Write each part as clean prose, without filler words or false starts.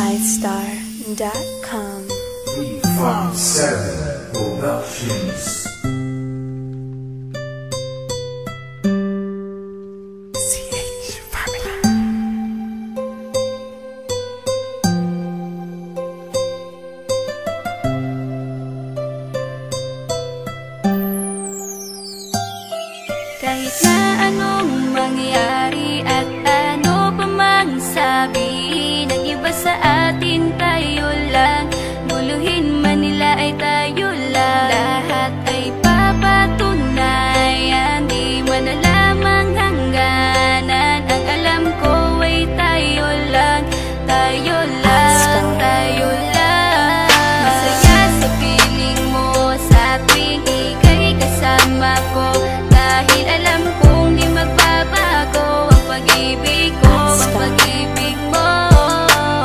iStar.com. 357 Productions. Kahit na anong mangyari at ano pa mang sabi ng iba sa atin, tayo lang. Guluhin man nila ay tayo lang. Lahat ay papatunayan, di man alamang hangganan. Ang alam ko ay tayo lang, tayo lang, tayo lang. Masaya sa piling mo sa tuwing ika'y kasama ko, dahil alam kong di magbabago ang pag-ibig ko, ang pag-ibig mo.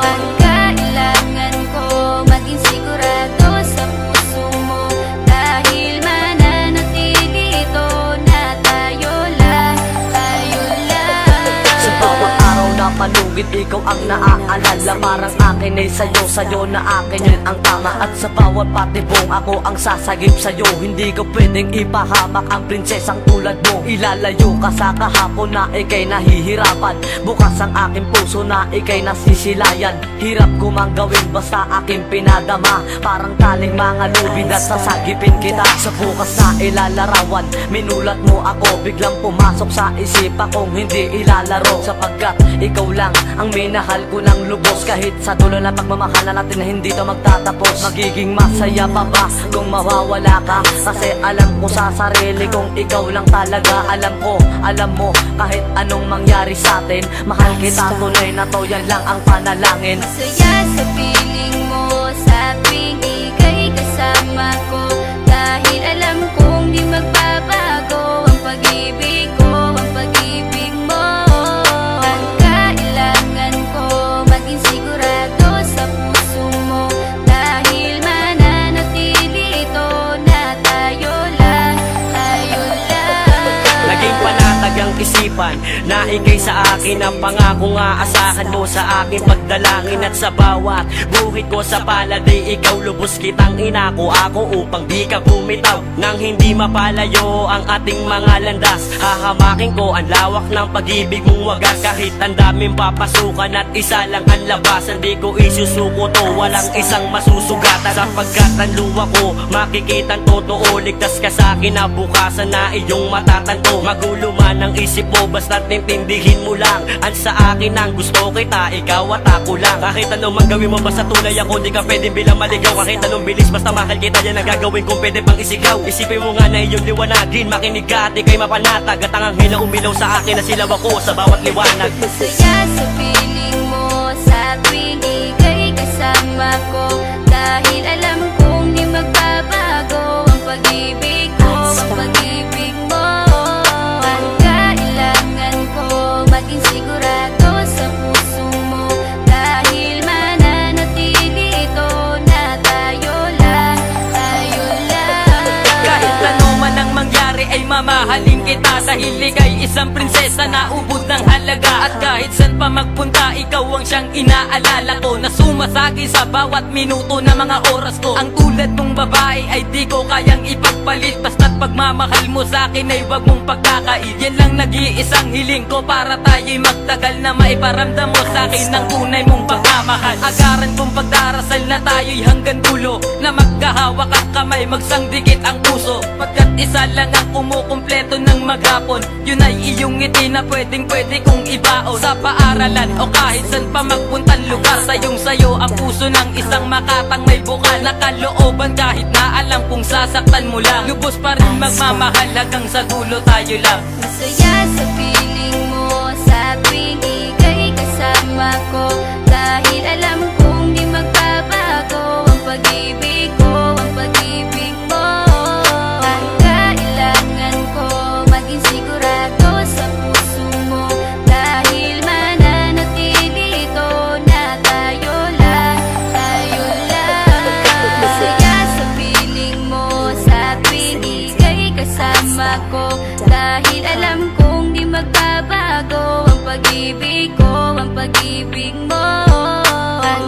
Ang kailangan ko maging sigurado sa puso mo, dahil mananatili ito na tayo lang, tayo lang. Sa bawat araw na palugit, ikaw ang naaalala. Parang akin ay sa'yo, sa'yo na akin yun ang tama. At sa bawat patibong, ako ang sasagip sa'yo. Hindi ko pwedeng ipahamak ang prinsesang tulad mo. Ilalayo ka sa kahapon na ika'y nahihirapan. Bukas ang aking puso na ika'y nasisilayan. Hirap ko mang gawin basta aking pinadama. Parang taling mga lubid at sasagipin kita. Sa bukas na ilalarawan, minulat mo ako. Biglang pumasok sa isipa kong hindi ilalaro. Sapagkat ikaw lang ang minahal ko ng lubos. Kahit sa dulo na pagmamahalan natin na hindi to magtatapos. Magiging masaya pa ba kung mawawala ka? Kasi alam ko sa sarili kong ikaw lang talaga. Alam ko, alam mo, kahit anong mangyari sa atin, mahal kita tunay na to, yan lang ang panalangin. Masaya sa piling mo sa tuwing ika'y kasama ko, dahil alam kong di magbabago ang pag-ibig ko, ang pag-ibig mo. Ang kailangan ko maging sigurado sa puso mo, dahil mananatili ito na tayo lang, tayo lang. Naging panatag ang isipan na ikay sa akin ang pangako nga asahan mo sa aking pagdalangin. At sa bawat buhit ko sa palad ay ikaw lubos kitang inako ako upang di ka bumitaw. Nang hindi mapalayo ang ating mga landas, hahamakin ko ang lawak ng pag-ibig mong wagas. Kahit ang daming papasukan at isa lang ang labasan, di ko isusuko to, walang isang masusugatan. Sapagkat ang luwa ko makikitang totoo, ligtas ka sa akin na bukasan na iyong matatanto. Magulo man ang isip mo, basta't intindihin mo lang ang sa akin ang gusto kita, ikaw at ako lang. Kahit anong mang gawin mo, basta tunay ako, di ka pwedeng bilang maligaw. Kahit anong bilis, basta mahal kita, yan ang gagawin kung pwede pang isigaw. Isipin mo nga na iyong liwanagin, makinig ka at ika'y mapanatag. At ang anghel na umilaw sa akin na silaw ako sa bawat liwanag. Masaya sa piling mo sa tuwing ika'y kasama ko, dahil alam kong di magbabago ang pag-ibig ko, ang pag-ibig mo. Ang kailangan ko maging sigurado sa puso mo, dahil mananatili ito na tayo lang, tayo lang. Kahit ano man ang mangyari ay mamahalin kita, dahil ika'y isang prinsesa na ubod ng halaga. At kahit saan pa magpunta, ikaw ang siyang inaalala ko, na sumasagi sa bawat minuto na mga oras ko. Ang tulad mong babae ay di ko kayang ipagpalit, basta't pagmamahal mo sa akin ay wag mong pagkakait. Yan lang nag-iisang hiling ko para tayo'y magtagal, na maiparamdam mo sa akin ng tunay mong pagmamahal. Agaran kong pagdarasal na tayo'y hanggang dulo, na magkahawak ang kamay, magsangdikit ang puso. Pagkat isa lang ang kumukumpleto ng maghapon, yun ay iyong ngiti na pwedeng pwede kong ibaon. Sa paaralan o kahit saan pa magpuntang lugar, sayong sayo ang puso ng isang makatang may bukal na kalooban. Kahit na alam kung sasaktan mo lang, lubos pa rin magmamahal hanggang sa dulo tayo lang. Masaya sa piling mo sa tuwing ika'y kasama ko, dahil alam kong di magbabago ang pag-ibig ko, ang pag-ibig mo. Ang kailangan ko maging sigurado sa puso mo, dahil mananatili ito na tayo lang, tayo lang. Masaya sa piling mo sa tuwing ika'y kasama ko, dahil alam kong di magbabago ang pag-ibig ko, ang pag-ibig mo. Ang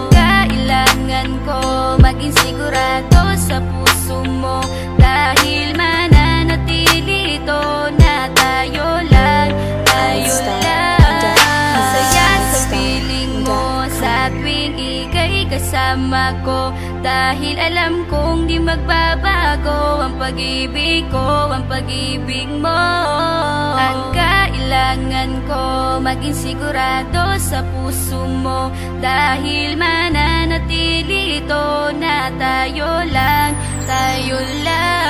tuwing ika'y kasama ko, dahil alam kong di magbabago ang pag-ibig ko, ang pag-ibig mo. Ang kailangan ko, maging sigurado sa puso mo, dahil mananatili ito na tayo lang, tayo lang.